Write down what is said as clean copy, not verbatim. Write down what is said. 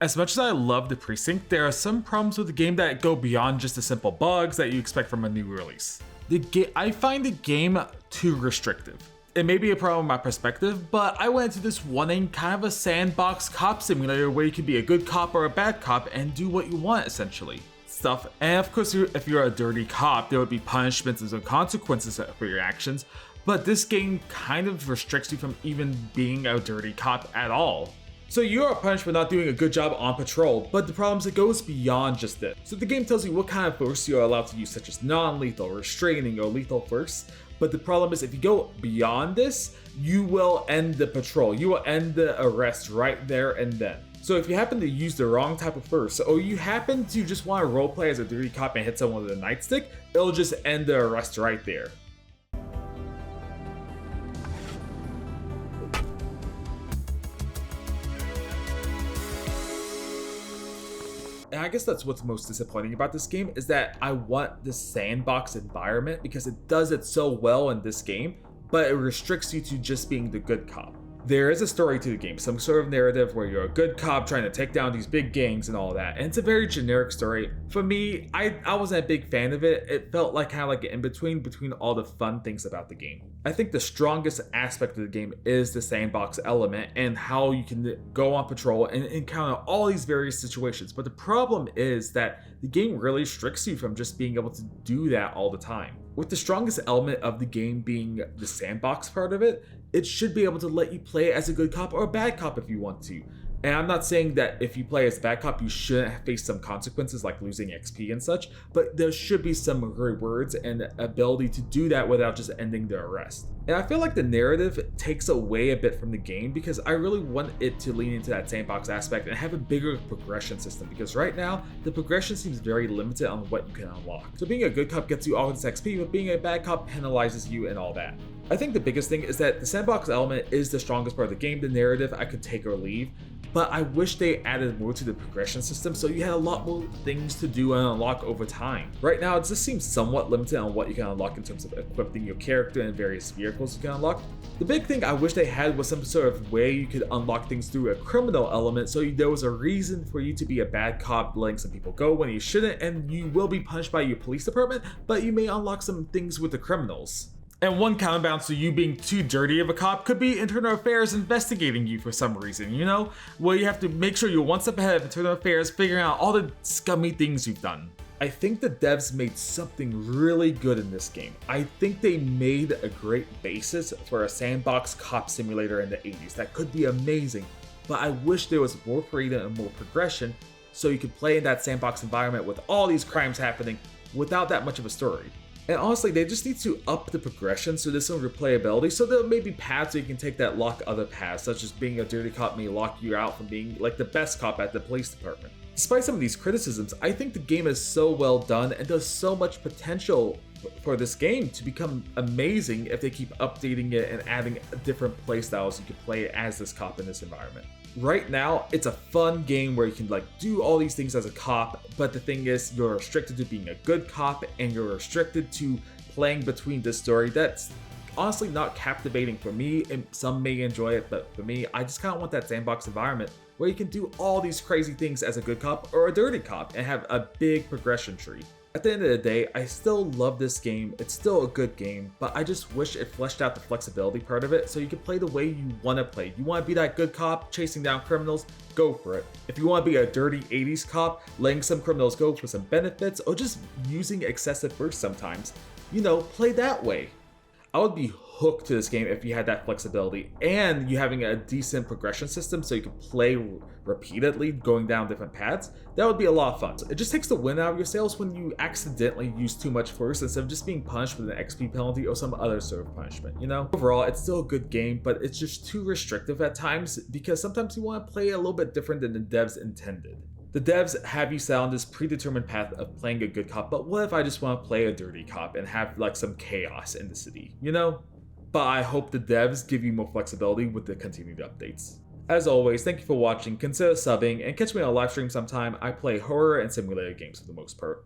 As much as I love the Precinct, there are some problems with the game that go beyond just the simple bugs that you expect from a new release. I find the game too restrictive. It may be a problem from my perspective, but I went into this wanting kind of a sandbox cop simulator where you can be a good cop or a bad cop and do what you want essentially. And of course, if you're a dirty cop, there would be punishments and some consequences for your actions, but this game kind of restricts you from even being a dirty cop at all. So you are punished for not doing a good job on patrol, but the problem is it goes beyond just this. So the game tells you what kind of force you are allowed to use, such as non-lethal, restraining, or lethal force. But the problem is if you go beyond this, you will end the patrol. You will end the arrest right there and then. So if you happen to use the wrong type of force, or you happen to just want to roleplay as a dirty cop and hit someone with a nightstick, it'll just end the arrest right there. And I guess that's what's most disappointing about this game is that I want this sandbox environment because it does it so well in this game, but it restricts you to just being the good cop. There is a story to the game, some sort of narrative where you're a good cop trying to take down these big gangs and all that. And it's a very generic story. For me, I wasn't a big fan of it. It felt like kind of like an in-between all the fun things about the game. I think the strongest aspect of the game is the sandbox element and how you can go on patrol and encounter all these various situations. But the problem is that the game really restricts you from just being able to do that all the time. With the strongest element of the game being the sandbox part of it, it should be able to let you play as a good cop or a bad cop if you want to. And I'm not saying that if you play as a bad cop, you shouldn't face some consequences like losing XP and such, but there should be some rewards and ability to do that without just ending the arrest. And I feel like the narrative takes away a bit from the game because I really want it to lean into that sandbox aspect and have a bigger progression system, because right now, the progression seems very limited on what you can unlock. So being a good cop gets you all this XP, but being a bad cop penalizes you and all that. I think the biggest thing is that the sandbox element is the strongest part of the game. The narrative I could take or leave, but I wish they added more to the progression system so you had a lot more things to do and unlock over time. Right now, it just seems somewhat limited on what you can unlock in terms of equipping your character and various vehicles you can unlock. The big thing I wish they had was some sort of way you could unlock things through a criminal element, so there was a reason for you to be a bad cop letting some people go when you shouldn't, and you will be punished by your police department, but you may unlock some things with the criminals. And one counterbalance to you being too dirty of a cop could be Internal Affairs investigating you for some reason, you know? Where you have to make sure you're one step ahead of Internal Affairs, figuring out all the scummy things you've done. I think the devs made something really good in this game. I think they made a great basis for a sandbox cop simulator in the 80s that could be amazing, but I wish there was more freedom and more progression so you could play in that sandbox environment with all these crimes happening without that much of a story. And honestly, they just need to up the progression so there's some replayability, so there may be paths where you can take that lock other paths, such as being a dirty cop may lock you out from being like the best cop at the police department. Despite some of these criticisms, I think the game is so well done and there's so much potential for this game to become amazing if they keep updating it and adding different playstyles you can play as this cop in this environment. Right now, it's a fun game where you can do all these things as a cop, but the thing is, you're restricted to being a good cop and you're restricted to playing between this story that's honestly not captivating for me, and some may enjoy it, but for me, I just kind of want that sandbox environment where you can do all these crazy things as a good cop or a dirty cop and have a big progression tree. At the end of the day, I still love this game, it's still a good game, but I just wish it fleshed out the flexibility part of it so you can play the way you want to play. You want to be that good cop chasing down criminals, go for it. If you want to be a dirty 80s cop, letting some criminals go for some benefits, or just using excessive force sometimes, play that way. I would be hooked to this game if you had that flexibility and you having a decent progression system so you can play repeatedly going down different paths. That would be a lot of fun. So it just takes the wind out of your sails when you accidentally use too much force instead of just being punished with an XP penalty or some other sort of punishment, Overall, it's still a good game, but it's just too restrictive at times because sometimes you want to play a little bit different than the devs intended. The devs have you set on this predetermined path of playing a good cop, but what if I just want to play a dirty cop and have some chaos in the city, But I hope the devs give you more flexibility with the continued updates. As always, thank you for watching, consider subbing, and catch me on a live stream sometime. I play horror and simulator games for the most part.